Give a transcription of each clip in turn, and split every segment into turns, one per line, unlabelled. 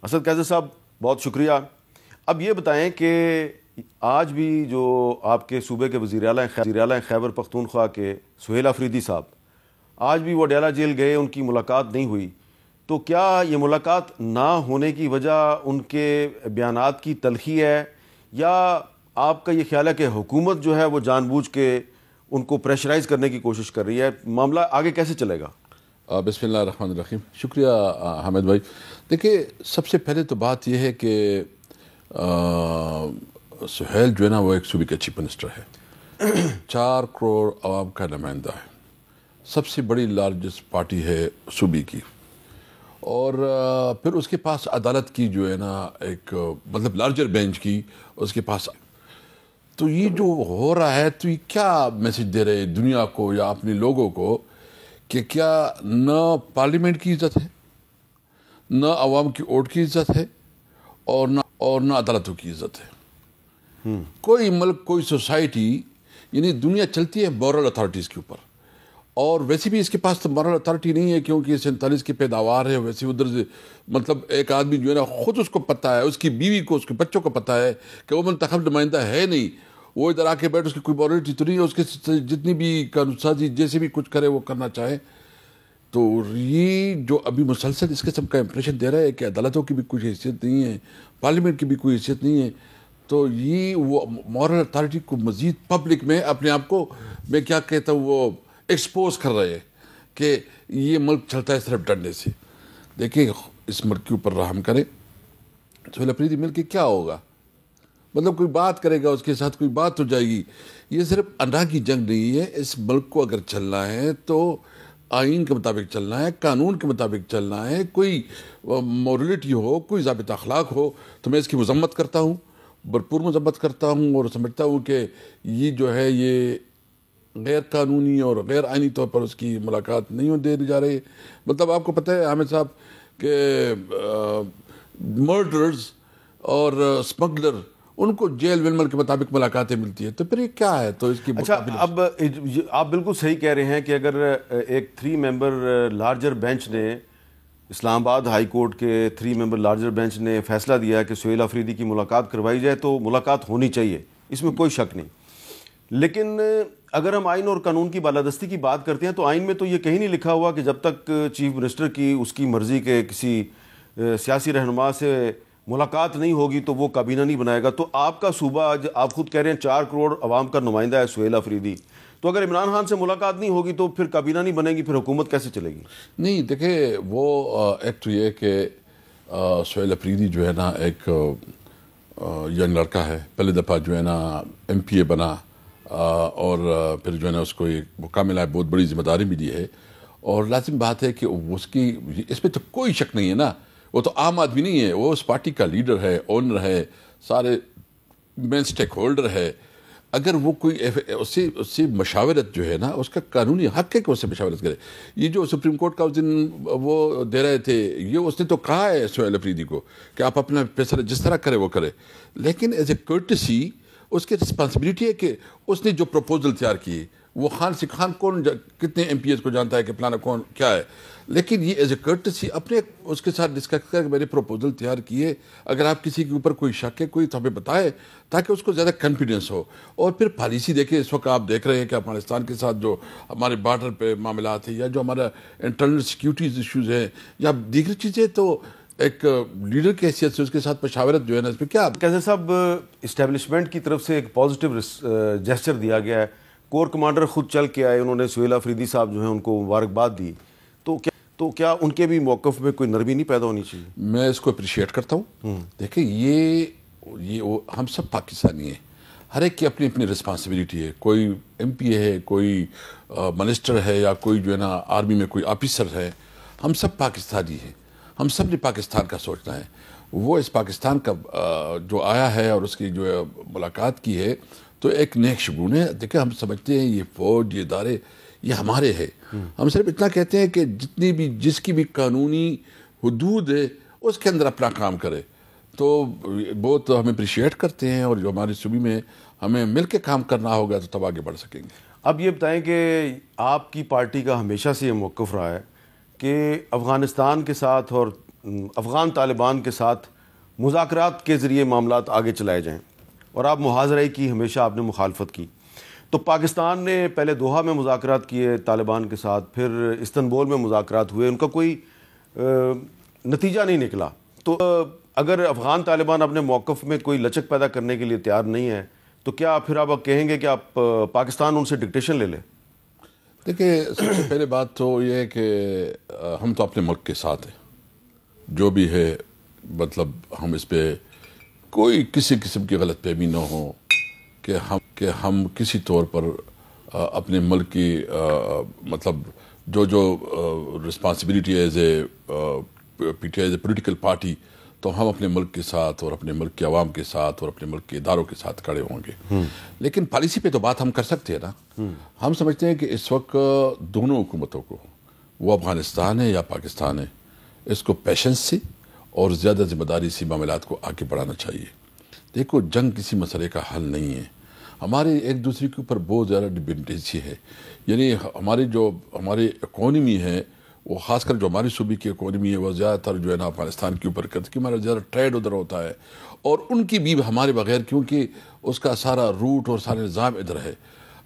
اسد قیصر صاحب بہت شکریہ. اب یہ بتائیں کہ آج بھی جو آپ کے صوبے کے وزیر اعلیٰ خیبر پختونخوا کے سہیل آفریدی صاحب آج بھی وہ ڈیلا جیل گئے، ان کی ملاقات نہیں ہوئی، تو کیا یہ ملاقات نہ ہونے کی وجہ ان کے بیانات کی تلخی ہے، یا آپ کا یہ خیال ہے کہ حکومت جو ہے وہ جان بوجھ کے ان کو پریشرائز کرنے کی کوشش کر رہی ہے؟ معاملہ آگے کیسے چلے گا؟
بسم اللہ الرحمن الرحیم. شکریہ حامد بھائی. دیکھیے، سب سے پہلے تو بات یہ ہے کہ سہیل جو ہے نا وہ ایک صوبے کا چیف منسٹر ہے، 4 کروڑ عوام کا نمائندہ ہے، سب سے بڑی لارجسٹ پارٹی ہے صوبے کی، اور پھر اس کے پاس عدالت کی جو ہے نا ایک مطلب لارجر بینچ کی اس کے پاس. تو یہ جو ہو رہا ہے تو یہ کیا میسج دے رہے دنیا کو یا اپنے لوگوں کو کہ کیا نہ پارلیمنٹ کی عزت ہے، نہ عوام کی ووٹ کی عزت ہے، اور نہ عدالتوں کی عزت ہے. کوئی ملک، کوئی سوسائٹی، یعنی دنیا چلتی ہے مورل اتھارٹیز کے اوپر، اور ویسے بھی اس کے پاس تو مورل اتھارٹی نہیں ہے کیونکہ 47 کی پیداوار ہے. ویسے ادھر سے مطلب ایک آدمی جو ہے نا خود اس کو پتہ ہے، اس کی بیوی کو، اس کے بچوں کو پتہ ہے کہ وہ منتخب نمائندہ ہے نہیں، وہ ادھر آ کے بیٹھ، اس کی کوئی مورلٹی تو نہیں ہے، اس کے جتنی بھی قانون سازی جیسے بھی کچھ کرے وہ کرنا چاہے. تو یہ جو ابھی مسلسل اس قسم کا امپریشن دے رہا ہے کہ عدالتوں کی بھی کوئی حیثیت نہیں ہے، پارلیمنٹ کی بھی کوئی حیثیت نہیں ہے، تو یہ وہ مورل اتھارٹی کو مزید پبلک میں اپنے آپ کو میں کیا کہتا ہوں وہ ایکسپوز کر رہے ہیں کہ یہ ملک چلتا ہے صرف ڈنڈے سے. دیکھیں، اس ملک کے اوپر رحم کریں. سہیل آفریدی مل کے کیا ہوگا؟ مطلب کوئی بات کرے گا، اس کے ساتھ کوئی بات ہو جائے گی. یہ صرف انا کی جنگ نہیں ہے. اس ملک کو اگر چلنا ہے تو آئین کے مطابق چلنا ہے، قانون کے مطابق چلنا ہے. کوئی مورلٹی ہو، کوئی ضابطہ اخلاق ہو تو میں اس کی مذمت کرتا ہوں، بھرپور مذمت کرتا ہوں، اور سمجھتا ہوں کہ یہ جو ہے یہ غیر قانونی اور غیر آئینی طور پر اس کی ملاقات نہیں دے جا رہی. مطلب آپ کو پتہ ہے حامد صاحب کہ مرڈرز اور اسمگلر ان کو جیل ویل کے مطابق ملاقاتیں ملتی ہے، تو پھر یہ کیا ہے؟ تو اس کی
اچھا، اب آپ بالکل صحیح کہہ رہے ہیں کہ اگر ایک 3 ممبر لارجر بینچ نے، اسلام آباد ہائی کورٹ کے 3 ممبر لارجر بینچ نے فیصلہ دیا کہ سہیل آفریدی کی ملاقات کروائی جائے، تو ملاقات ہونی چاہیے، اس میں کوئی شک نہیں. لیکن اگر ہم آئین اور قانون کی بالادستی کی بات کرتے ہیں تو آئین میں تو یہ کہیں نہیں لکھا ہوا کہ جب تک چیف منسٹر کی اس کی مرضی کے کسی سیاسی رہنما سے ملاقات نہیں ہوگی تو وہ کابینہ نہیں بنائے گا. تو آپ کا صوبہ، آپ خود کہہ رہے ہیں 4 کروڑ عوام کا نمائندہ ہے سہیل آفریدی، تو اگر عمران خان سے ملاقات نہیں ہوگی تو پھر کابینہ نہیں بنے گی، پھر حکومت کیسے چلے گی؟
نہیں، دیکھیں، وہ ایک تو یہ کہ سہیل آفریدی جو ہے نا ایک ینگ لڑکا ہے، پہلی دفعہ جو ہے نا MP بنا، اور پھر جو ہے نا اس کو ایک موقع ملا ہے، بہت بڑی ذمہ داری بھی دی ہے. اور لازم بات ہے کہ اس کی، اس میں تو کوئی شک نہیں ہے نا، وہ تو عام آدمی نہیں ہے، وہ اس پارٹی کا لیڈر ہے، اونر ہے، سارے مین سٹیک ہولڈر ہے. اگر وہ کوئی اس سے مشاورت جو ہے نا، اس کا قانونی حق ہے کہ اس سے مشاورت کرے. یہ جو سپریم کورٹ کا اس دن وہ دے رہے تھے، یہ اس نے تو کہا ہے سہیل آفریدی کو کہ آپ اپنا فیصلہ جس طرح کرے وہ کرے، لیکن ایز اے کرٹسی اس کی رسپانسبلٹی ہے کہ اس نے جو پروپوزل تیار کی، وہ خان کون کتنے MPs کو جانتا ہے کہ پلانا کون کیا ہے، لیکن یہ ایز اے کرٹسی اپنے اس کے ساتھ ڈسکس کر کے میں نے پروپوزل تیار کیے. اگر آپ کسی کے اوپر کوئی شک ہے کوئی تو ہمیں بتائے تاکہ اس کو زیادہ کانفیڈنس ہو. اور پھر پالیسی دیکھیں، اس وقت آپ دیکھ رہے ہیں کہ افغانستان کے ساتھ جو ہمارے بارڈر پہ معاملات ہیں، یا جو ہمارا انٹرنل سیکیورٹیز ایشوز ہیں، یا دیگر چیزیں، تو ایک لیڈر کی حیثیت سے اس کے ساتھ مشاورت جو ہے نا، اس پہ کیا
قیصر صاحب، اسٹیبلشمنٹ کی طرف سے ایک پازیٹیو جیسچر دیا گیا ہے، کور کمانڈر خود چل کے آئے، انہوں نے سہیل آفریدی صاحب جو ہیں ان کو مبارکباد دی، تو کیا ان کے بھی موقف میں کوئی نرمی نہیں پیدا ہونی چاہیے؟
میں اس کو اپریشیٹ کرتا ہوں. دیکھیں، یہ ہم سب پاکستانی ہیں، ہر ایک کی اپنی اپنی رسپانسبلٹی ہے. کوئی MP ہے، کوئی منسٹر ہے، یا کوئی جو ہے نا آرمی میں کوئی آفیسر ہے. ہم سب پاکستانی ہیں، ہم سب نے پاکستان کا سوچنا ہے. وہ اس پاکستان کا جو آیا ہے اور اس کی جو ملاقات کی ہے تو ایک نیک شگون ہے. دیکھیں، ہم سمجھتے ہیں یہ فوج، یہ ادارے، یہ ہمارے ہیں. ہم صرف اتنا کہتے ہیں کہ جس کی بھی قانونی حدود ہے اس کے اندر اپنا کام کرے. تو بہت ہم اپریشیٹ کرتے ہیں، اور جو ہماری صوبے میں ہمیں مل کے کام کرنا ہوگا تو تب آگے بڑھ سکیں گے.
اب یہ بتائیں کہ آپ کی پارٹی کا ہمیشہ سے یہ موقف رہا ہے کہ افغانستان کے ساتھ اور افغان طالبان کے ساتھ مذاکرات کے ذریعے معاملات آگے چلائے جائیں، اور آپ محاذرے کی ہمیشہ آپ نے مخالفت کی، تو پاکستان نے پہلے دوحہ میں مذاکرات کیے طالبان کے ساتھ، پھر استنبول میں مذاکرات ہوئے، ان کا کوئی نتیجہ نہیں نکلا. تو اگر افغان طالبان اپنے موقف میں کوئی لچک پیدا کرنے کے لیے تیار نہیں ہے تو کیا پھر آپ کہیں گے کہ آپ پاکستان ان سے ڈکٹیشن لے لیں؟
دیکھیں، سب سے پہلے بات تو یہ ہے کہ ہم تو اپنے ملک کے ساتھ ہیں، جو بھی ہے، مطلب ہم اس پہ کوئی کسی قسم کی غلط فہمی نہ ہو کہ ہم کسی طور پر اپنے ملک کی مطلب جو responsibility as a P T I as a political party, تو ہم اپنے ملک کے ساتھ اور اپنے ملک کے عوام کے ساتھ اور اپنے ملک کے اداروں کے ساتھ کھڑے ہوں گے. لیکن پالیسی پہ تو بات ہم کر سکتے ہیں نا. ہم سمجھتے ہیں کہ اس وقت دونوں حکومتوں کو، وہ افغانستان ہے یا پاکستان ہے، اس کو پیشنس سے اور زیادہ ذمہ داری سے معاملات کو آگے بڑھانا چاہیے. دیکھو، جنگ کسی مسئلے کا حل نہیں ہے. ہمارے ایک دوسرے کے اوپر بہت زیادہ ڈپینڈنسی ہے. یعنی ہماری اکانومی ہے، وہ خاص کر جو ہماری صوبے کی اکانومی ہے، وہ زیادہ تر جو ہے نا افغانستان کے اوپر کرتی، کہ ہمارا زیادہ ٹریڈ ادھر ہوتا ہے، اور ان کی بھی ہمارے بغیر، کیونکہ اس کا سارا روٹ اور سارا نظام ادھر ہے.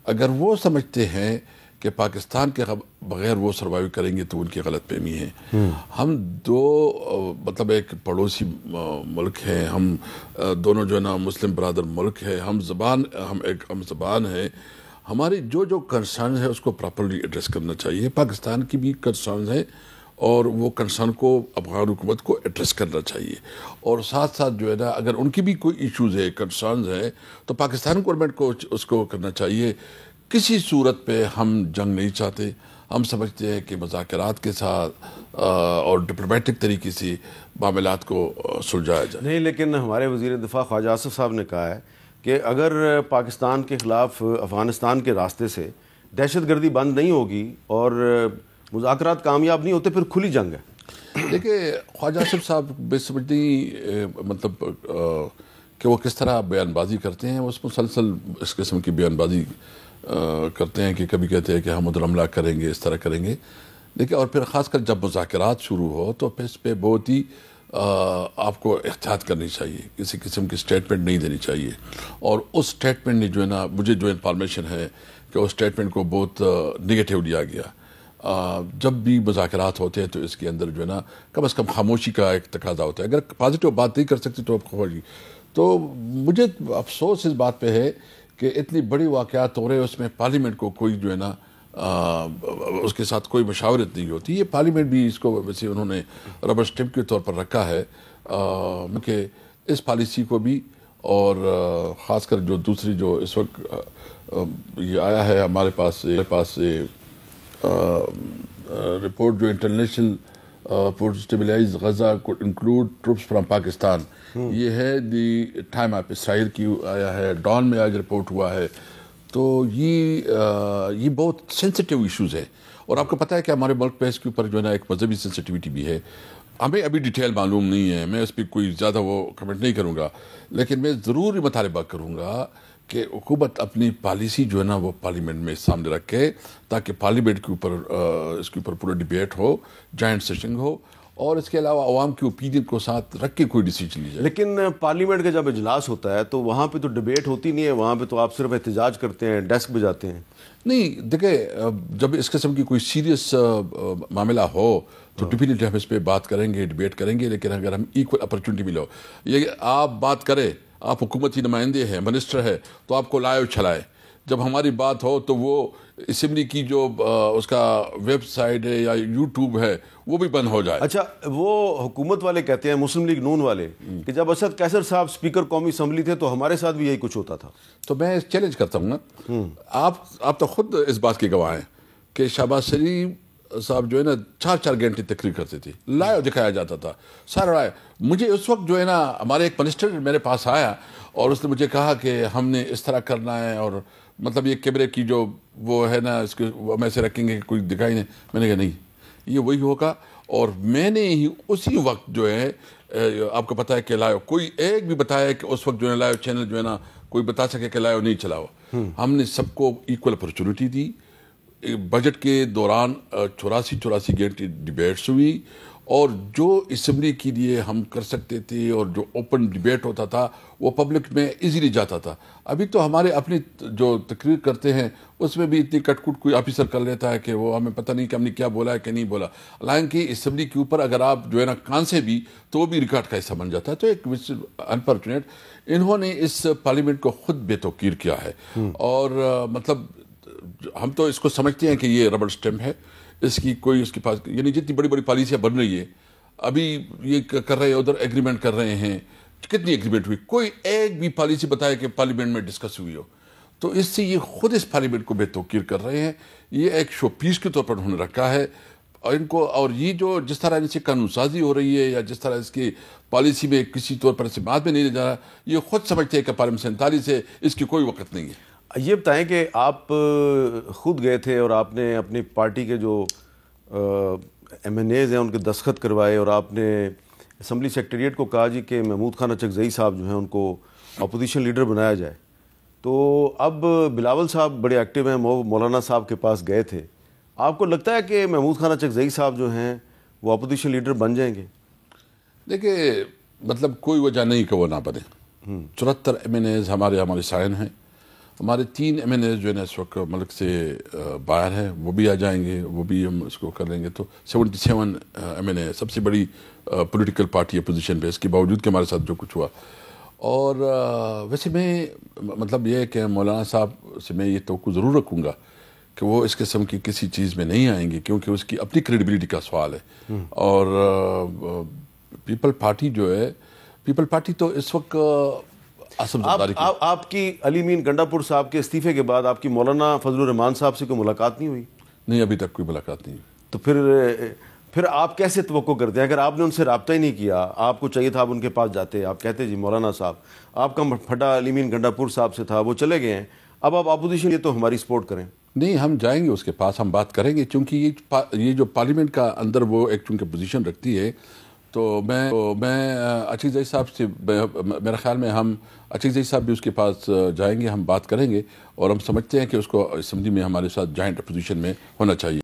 اگر وہ سمجھتے ہیں کہ پاکستان کے بغیر وہ سروائیو کریں گے تو ان کی غلط فہمی ہے. ہم دو مطلب ایک پڑوسی ملک ہیں، ہم دونوں جو ہے نا مسلم برادر ملک ہے، ہم زبان ہے. ہماری جو کنسرن ہے اس کو پراپرلی ایڈریس کرنا چاہیے. پاکستان کی بھی کنسرن ہے اور وہ کنسرن کو افغان حکومت کو ایڈریس کرنا چاہیے. اور ساتھ ساتھ جو ہے نا اگر ان کی بھی کوئی ایشوز ہے، کنسرنز ہے، تو پاکستان گورنمنٹ کو اس کو کرنا چاہیے. کسی صورت پہ ہم جنگ نہیں چاہتے. ہم سمجھتے ہیں کہ مذاکرات کے ساتھ اور ڈپلومیٹک طریقے سے معاملات کو سلجھایا جائے.
نہیں، لیکن ہمارے وزیر دفاع خواجہ آصف صاحب نے کہا ہے کہ اگر پاکستان کے خلاف افغانستان کے راستے سے دہشت گردی بند نہیں ہوگی اور مذاکرات کامیاب نہیں ہوتے، پھر کھلی جنگ ہے.
دیکھیں، خواجہ آصف صاحب بے سمجھتی مطلب کہ وہ کس طرح بیان بازی کرتے ہیں، وہ مسلسل اس قسم کی بیان بازی کرتے ہیں کہ کبھی کہتے ہیں کہ ہم ادھر حملہ کریں گے، اس طرح کریں گے. دیکھیں، اور پھر خاص کر جب مذاکرات شروع ہو تو پھر اس پہ بہت ہی آپ کو احتیاط کرنی چاہیے، کسی قسم کی سٹیٹمنٹ نہیں دینی چاہیے. اور اس سٹیٹمنٹ نے جو ہے نا، مجھے جو انفارمیشن ہے کہ اس سٹیٹمنٹ کو بہت نگیٹیو لیا گیا. جب بھی مذاکرات ہوتے ہیں تو اس کے اندر جو ہے نا کم از کم خاموشی کا ایک تقاضا ہوتا ہے. اگر پازیٹیو بات نہیں کر سکتے تو آپ خاموشی. تو مجھے افسوس اس بات پہ ہے کہ اتنی بڑی واقعات ہو رہے ہیں، اس میں پارلیمنٹ کو کوئی جو ہے نا اس کے ساتھ کوئی مشاورت نہیں ہوتی. یہ پارلیمنٹ بھی اس کو ویسے انہوں نے ربر اسٹمپ کے طور پر رکھا ہے کہ اس پالیسی کو بھی، اور خاص کر جو دوسری جو اس وقت یہ آیا ہے ہمارے پاس رپورٹ جو international force stabilise Gaza could include troops from Pakistan, یہ ہے دی ٹائم آف اسرائیل کی آیا ہے، ڈان میں آج رپورٹ ہوا ہے. تو یہ بہت سینسٹیو ایشوز ہے. اور آپ کو پتہ ہے کہ ہمارے ملک پہ اس کے اوپر جو ہے نا ایک مذہبی سینسٹیوٹی بھی ہے. ہمیں ابھی ڈیٹیل معلوم نہیں ہے، میں اس پہ کوئی زیادہ وہ کمنٹ نہیں کروں گا، لیکن میں ضرور مطالبہ کروں گا کہ حکومت اپنی پالیسی جو ہے نا وہ پارلیمنٹ میں سامنے رکھے، تاکہ پارلیمنٹ کے اوپر اس کے اوپر پورا ڈبیٹ ہو، جوائنٹ سیشن ہو، اور اس کے علاوہ عوام کی اوپینین کو ساتھ رکھ کے کوئی ڈیسیجن لی جائے.
لیکن پارلیمنٹ کا جب اجلاس ہوتا ہے تو وہاں پہ تو ڈبیٹ ہوتی نہیں ہے، وہاں پہ تو آپ صرف احتجاج کرتے ہیں، ڈیسک بجاتے ہیں.
نہیں، دیکھیں، جب اس قسم کی کوئی سیریس معاملہ ہو تو ڈیفینیٹلی ہم اس پہ بات کریں گے، ڈبیٹ کریں گے. لیکن اگر ہم ایکول اپرچونٹی ملو، یہ آپ بات کریں، آپ حکومتی نمائندے ہیں، منسٹر ہے، تو آپ کو لائیو چلائے. جب ہماری بات ہو تو وہ اسمبلی کی جو اس کا ویب سائٹ ہے یا یوٹیوب ہے وہ بھی بند ہو جائے.
اچھا، وہ حکومت والے کہتے ہیں، مسلم لیگ نون والے، کہ جب اسد قیصر صاحب اسپیکر قومی اسمبلی تھے تو ہمارے ساتھ بھی یہی کچھ ہوتا تھا.
تو میں چیلنج کرتا ہوں نا، آپ تو خود اس بات کے گواہ ہیں کہ شہباز شریف صاحب جو ہے نا 4 گھنٹے تقریر کرتے تھے، لائیو دکھایا جاتا تھا سارا لائیو. مجھے اس وقت جو ہے نا ہمارے ایک منسٹر میرے پاس آیا اور اس نے مجھے کہا کہ ہم نے اس طرح کرنا ہے، اور مطلب یہ کیمرے کی جو وہ ہے نا اس کے ہم ایسے رکھیں گے کہ کوئی دکھائی نہیں. میں نے کہا نہیں، یہ وہی ہوگا. اور میں نے ہی اسی وقت جو ہے آپ کو پتہ ہے کہ لائیو کوئی ایک بھی بتایا کہ اس وقت جو ہے لائیو چینل جو ہے نا کوئی بتا سکے کہ لائیو نہیں چلاؤ. ہم نے سب کو ایکول اپرچونٹی دی. بجٹ کے دوران 84 گھنٹے ڈبیٹس ہوئی، اور جو اسمبلی کے لیے ہم کر سکتے تھے اور جو اوپن ڈیبیٹ ہوتا تھا وہ پبلک میں ایزیلی جاتا تھا. ابھی تو ہمارے اپنی جو تقریر کرتے ہیں اس میں بھی اتنی کٹ کٹ کوئی آفیسر کر لیتا ہے کہ وہ ہمیں پتہ نہیں کہ ہم نے کیا بولا ہے کہ نہیں بولا. حالانکہ اسمبلی کے اوپر اگر آپ جو ہے نا کان سے بھی تو وہ بھی ریکارڈ کا حصہ بن جاتا ہے. تو ایک انفارچونیٹ انہوں نے اس پارلیمنٹ کو خود بے توقیر کیا ہے. اور مطلب ہم تو اس کو سمجھتے ہیں کہ یہ ربڑ اسٹیمپ ہے, اس کی کوئی اس کے پاس, یعنی جتنی بڑی بڑی پالیسیاں بن رہی ہے ابھی یہ کر رہے ہیں, ادھر ایگریمنٹ کر رہے ہیں, کتنی ایگریمنٹ ہوئی, کوئی ایک بھی پالیسی بتائے کہ پارلیمنٹ میں ڈسکس ہوئی ہو. تو اس سے یہ خود اس پارلیمنٹ کو بے توقیر کر رہے ہیں. یہ ایک شو پیس کے طور پر انہوں نے رکھا ہے اور ان کو, اور یہ جو جس طرح ان سے قانون سازی ہو رہی ہے یا جس طرح اس کی پالیسی میں کسی طور پر استعمال میں نہیں لے جا رہا, یہ خود سمجھتے ہیں کہ پارلیمنٹ 47 ہے, اس کی کوئی وقت نہیں ہے.
یہ بتائیں کہ آپ خود گئے تھے اور آپ نے اپنی پارٹی کے جو ایم این ایز ہیں ان کے دستخط کروائے اور آپ نے اسمبلی سیکریٹریٹ کو کہا جی کہ محمود خان اچکزئی صاحب جو ہیں ان کو اپوزیشن لیڈر بنایا جائے. تو اب بلاول صاحب بڑے ایکٹیو ہیں, مولانا صاحب کے پاس گئے تھے. آپ کو لگتا ہے کہ محمود خان اچکزئی صاحب جو ہیں وہ اپوزیشن لیڈر بن جائیں گے؟
دیکھیں مطلب کوئی وجہ نہیں کہ وہ نہ بنے. 74 ایم این ایز ہمارے سائن ہیں. ہمارے 3 ایم این ایز جو ہے نا اس وقت ملک سے باہر ہیں, وہ بھی آ جائیں گے, وہ بھی ہم اس کو کر لیں گے. تو 77 ایم این اے سب سے بڑی پولیٹیکل پارٹی ہے پوزیشن پہ, اس کے باوجود کہ ہمارے ساتھ جو کچھ ہوا. اور ویسے میں مطلب یہ ہے کہ مولانا صاحب سے میں یہ توقع ضرور رکھوں گا کہ وہ اس قسم کی کسی چیز میں نہیں آئیں گے, کیونکہ اس کی اپنی کریڈیبلٹی کا سوال ہے. اور پیپل پارٹی جو ہے, پیپل پارٹی تو اس وقت
آپ کی علی مین گنڈا پور صاحب کے استعفے کے بعد آپ کی مولانا فضل الرحمان صاحب سے کوئی ملاقات نہیں ہوئی؟
نہیں, ابھی تک کوئی ملاقات نہیں.
تو پھر آپ کیسے توقع کرتے ہیں؟ اگر آپ نے ان سے رابطہ ہی نہیں کیا, آپ کو چاہیے تھا آپ ان کے پاس جاتے, آپ کہتے جی مولانا صاحب, آپ کا پھٹا علی مین گنڈا پور صاحب سے تھا, وہ چلے گئے ہیں, اب آپ اپوزیشن یہ تو ہماری سپورٹ کریں.
نہیں, ہم جائیں گے اس کے پاس, ہم بات کریں گے, کیونکہ یہ جو پارلیمنٹ کا اندر وہ ایک چونکہ پوزیشن رکھتی ہے. تو میں اچکزئی صاحب سے, میرا خیال میں ہم اچکزئی صاحب بھی اس کے پاس جائیں گے, ہم بات کریں گے, اور ہم سمجھتے ہیں کہ اس کو اسمبلی میں ہمارے ساتھ جوائنٹ اپوزیشن میں ہونا چاہیے.